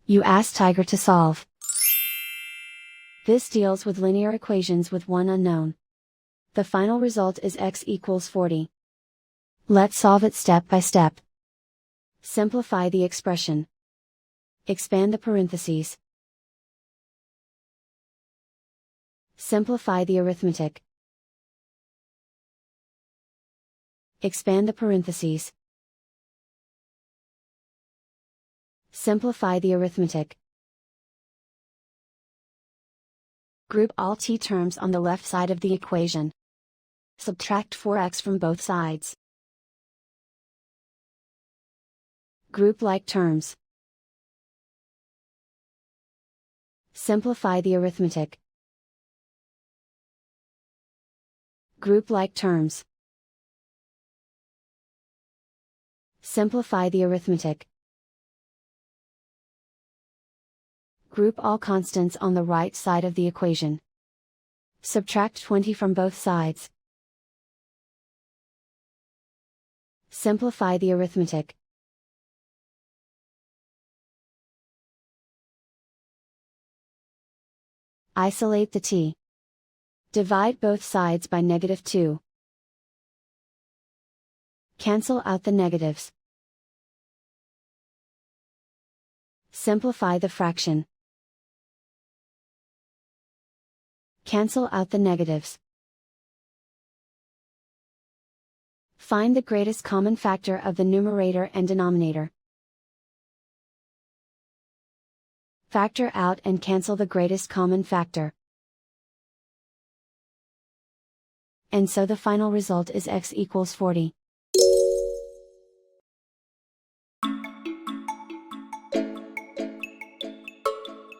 You ask Tiger to solve. This deals with linear equations with one unknown. The final result is x equals 40. Let's solve it step by step. Simplify the expression. Expand the parentheses. Simplify the arithmetic. Expand the parentheses. Simplify the arithmetic. Group all t terms on the left side of the equation. Subtract 4x from both sides. Group like terms. Simplify the arithmetic. Group like terms. Simplify the arithmetic. Group all constants on the right side of the equation. Subtract 20 from both sides. Simplify the arithmetic. Isolate the t. Divide both sides by -2. Cancel out the negatives. Simplify the fraction. Cancel out the negatives. Find the greatest common factor of the numerator and denominator. Factor out and cancel the greatest common factor. And so the final result is x equals 40.